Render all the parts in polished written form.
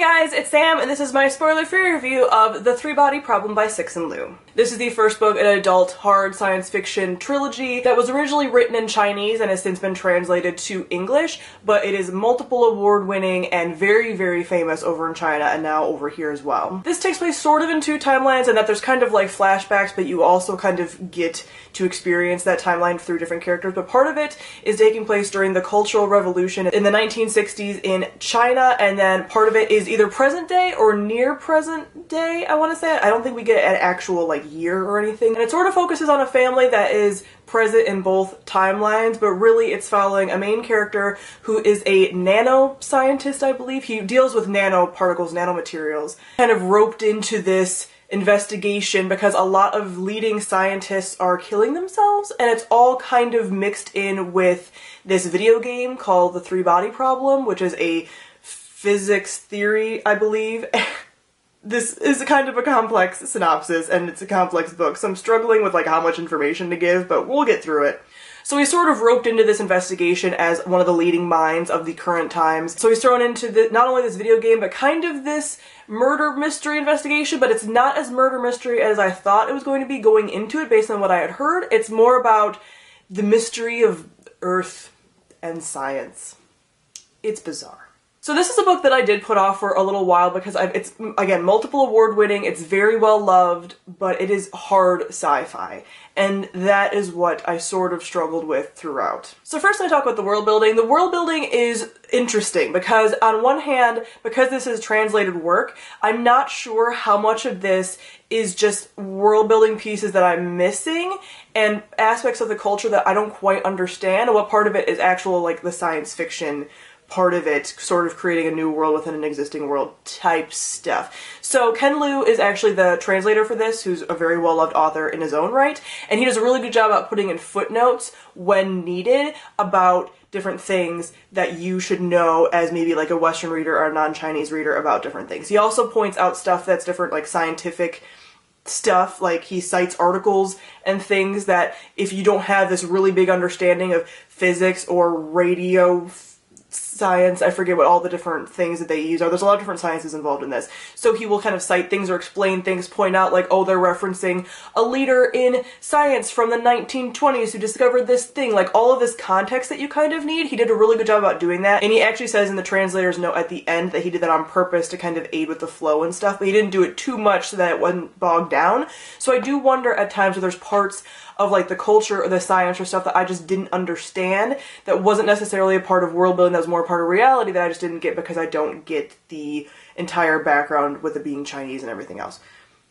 guys, it's Sam, and this is my spoiler-free review of The Three-Body Problem by Cixin Liu. This is the first book in an adult hard science fiction trilogy that was originally written in Chinese and has since been translated to English, but it is multiple award-winning and very, very famous over in China and now over here as well. This takes place sort of in two timelines, and that there's kind of like flashbacks, but you also kind of get to experience that timeline through different characters, but part of it is taking place during the Cultural Revolution in the 1960s in China, and then part of it is either present day or near present day, I want to say. I don't think we get an actual like year or anything. And it sort of focuses on a family that is present in both timelines, but really it's following a main character who is a nanoscientist, I believe. He deals with nanoparticles, nanomaterials, kind of roped into this investigation because a lot of leading scientists are killing themselves, and it's all kind of mixed in with this video game called The Three-Body Problem, which is a physics theory, I believe. This is kind of a complex synopsis, and it's a complex book, so I'm struggling with like how much information to give, but we'll get through it. So he's sort of roped into this investigation as one of the leading minds of the current times. So he's thrown into not only this video game, but kind of this murder mystery investigation, but it's not as murder mystery as I thought it was going to be going into it based on what I had heard. It's more about the mystery of Earth and science. It's bizarre. So this is a book that I did put off for a little while because it's, again, multiple award winning, it's very well loved, but it is hard sci-fi. And that is what I sort of struggled with throughout. So first I talk about the world building. The world building is interesting because on one hand, because this is translated work, I'm not sure how much of this is just world building pieces that I'm missing and aspects of the culture that I don't quite understand, and what part of it is actual like the science fiction part of it, sort of creating a new world within an existing world type stuff. So Ken Liu is actually the translator for this, who's a very well-loved author in his own right, and he does a really good job at putting in footnotes when needed about different things that you should know as maybe like a Western reader or a non-Chinese reader about different things. He also points out stuff that's different, like scientific stuff, like he cites articles and things that if you don't have this really big understanding of physics or radio science, I forget what all the different things that they use are. There's a lot of different sciences involved in this. So he will kind of cite things or explain things, point out like, oh, they're referencing a leader in science from the 1920s who discovered this thing. Like all of this context that you kind of need. He did a really good job about doing that. And he actually says in the translator's note at the end that he did that on purpose to kind of aid with the flow and stuff, but he didn't do it too much so that it wasn't bogged down. So I do wonder at times where there's parts of like the culture or the science or stuff that I just didn't understand, that wasn't necessarily a part of world building, that was more a part of reality that I just didn't get because I don't get the entire background with it being Chinese and everything else.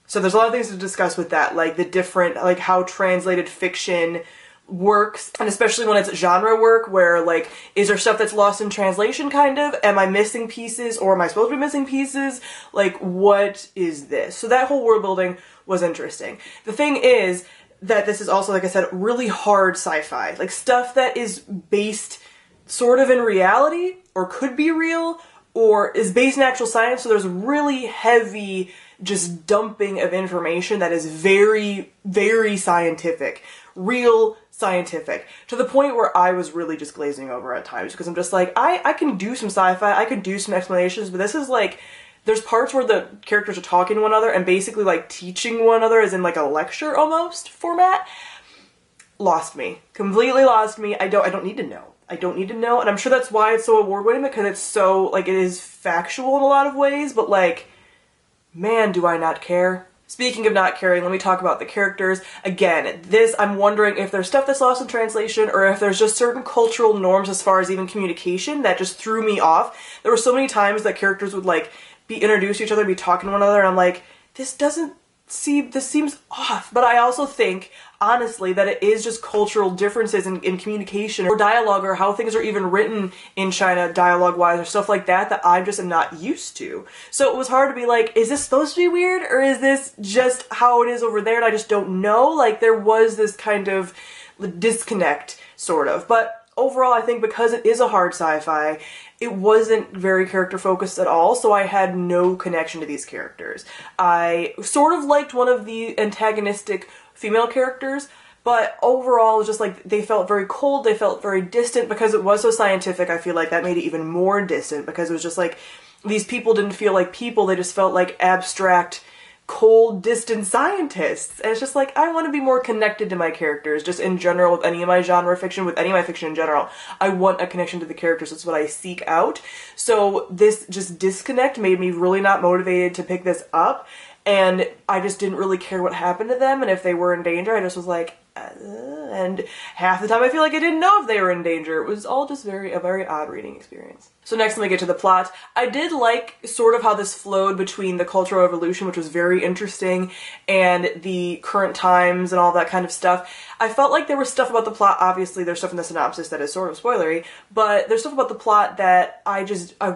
So there's a lot of things to discuss with that, like the different, like how translated fiction works, and especially when it's genre work, where like, is there stuff that's lost in translation kind of? Am I missing pieces, or am I supposed to be missing pieces? Like, what is this? So that whole world building was interesting. The thing is that this is also, like I said, really hard sci-fi. Like stuff that is based sort of in reality, or could be real, or is based in actual science, so there's really heavy just dumping of information that is very, very scientific. Real scientific. To the point where I was really just glazing over at times, because I'm just like, I can do some sci-fi, I can do some explanations, but this is like, there's parts where the characters are talking to one another and basically like teaching one another as in like a lecture almost format. Lost me. Completely lost me. I don't need to know. I don't need to know, and I'm sure that's why it's so award-winning, because it's so, like, it is factual in a lot of ways, but like, man, do I not care. Speaking of not caring, let me talk about the characters. Again, this, I'm wondering if there's stuff that's lost in translation, or if there's just certain cultural norms as far as even communication that just threw me off. There were so many times that characters would like be introduced to each other, be talking to one another, and I'm like, this seems off. But I also think, honestly, that it is just cultural differences in communication or dialogue, or how things are even written in China dialogue-wise or stuff like that, that I just am not used to. So it was hard to be like, is this supposed to be weird, or is this just how it is over there and I just don't know? Like, there was this kind of disconnect, sort of. But overall, I think because it is a hard sci-fi, it wasn't very character focused at all, so I had no connection to these characters. I sort of liked one of the antagonistic female characters, but overall it was just like, they felt very cold, they felt very distant, because it was so scientific. I feel like that made it even more distant, because it was just like, these people didn't feel like people, they just felt like abstract, cold, distant scientists. And it's just like, I want to be more connected to my characters, just in general, with any of my genre fiction, with any of my fiction in general. I want a connection to the characters. That's what I seek out. So this just disconnect made me really not motivated to pick this up. And I just didn't really care what happened to them. And if they were in danger, I just was like, and half the time I feel like I didn't know if they were in danger. It was all just a very odd reading experience. So next, let me get to the plot. I did like sort of how this flowed between the Cultural Revolution, which was very interesting, and the current times and all that kind of stuff. I felt like there was stuff about the plot, obviously there's stuff in the synopsis that is sort of spoilery, but there's stuff about the plot that I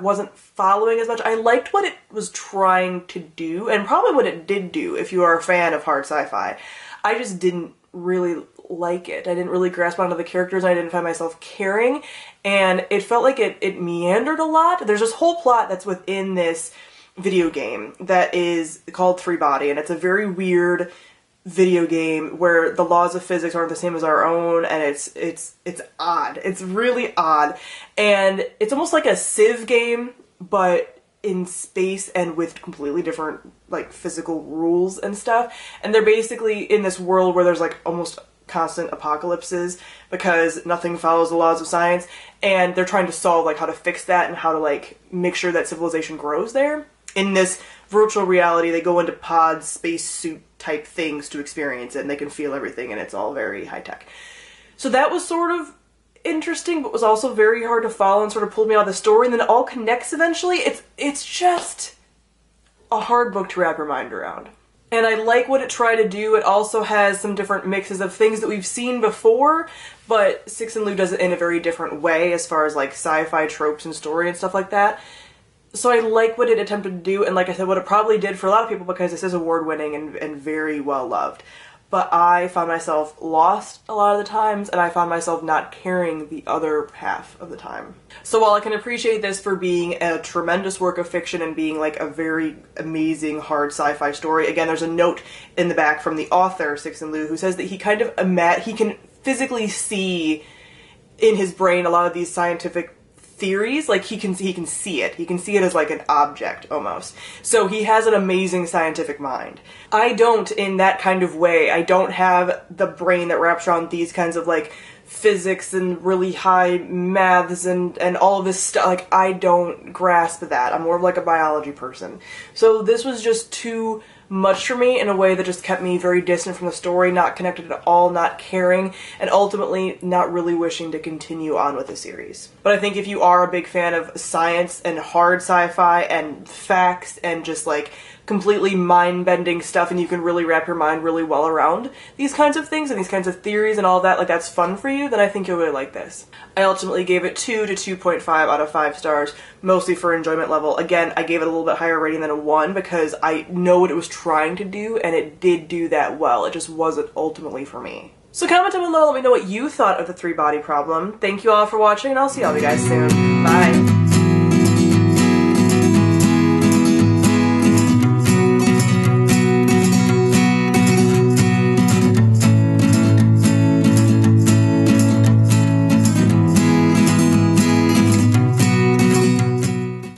wasn't following as much. I liked what it was trying to do, and probably what it did do if you are a fan of hard sci-fi. I just didn't really like it. I didn't really grasp onto the characters, and I didn't find myself caring, and it felt like it meandered a lot. There's this whole plot that's within this video game that is called Three Body, and it's a very weird video game where the laws of physics aren't the same as our own, and it's odd. It's really odd, and it's almost like a Civ game, but in space and with completely different like physical rules and stuff. And they're basically in this world where there's like almost constant apocalypses because nothing follows the laws of science, and they're trying to solve like how to fix that and how to like make sure that civilization grows there. In this virtual reality, they go into pods, spacesuit type things to experience it, and they can feel everything, and it's all very high tech. So that was sort of interesting, but was also very hard to follow and sort of pulled me out of the story, and then it all connects eventually. It's just a hard book to wrap your mind around. And I like what it tried to do. It also has some different mixes of things that we've seen before, but Cixin Liu does it in a very different way as far as like sci-fi tropes and story and stuff like that. So I like what it attempted to do, and like I said, what it probably did for a lot of people, because this is award-winning and very well loved. But I found myself lost a lot of the times, and I found myself not caring the other half of the time. So while I can appreciate this for being a tremendous work of fiction and being like a very amazing hard sci-fi story, again, there's a note in the back from the author, Cixin Liu, who says that he kind of he can physically see in his brain a lot of these scientific theories. Like he can see it. He can see it as like an object almost. So he has an amazing scientific mind. I don't in that kind of way. I don't have the brain that wraps around these kinds of like physics and really high maths and all of this stuff. Like I don't grasp that. I'm more of like a biology person. So this was just too much for me in a way that just kept me very distant from the story, not connected at all, not caring, and ultimately not really wishing to continue on with the series. But I think if you are a big fan of science and hard sci-fi and facts and just like completely mind-bending stuff, and you can really wrap your mind really well around these kinds of things and these kinds of theories and all that, like that's fun for you, then I think you'll really like this. I ultimately gave it 2 to 2.5 out of 5 stars, mostly for enjoyment level. Again, I gave it a little bit higher rating than a 1 because I know what it was trying to do, and it did do that well. It just wasn't ultimately for me. So comment down below, let me know what you thought of the 3 Body Problem. Thank you all for watching, and I'll see all of you guys soon. Bye!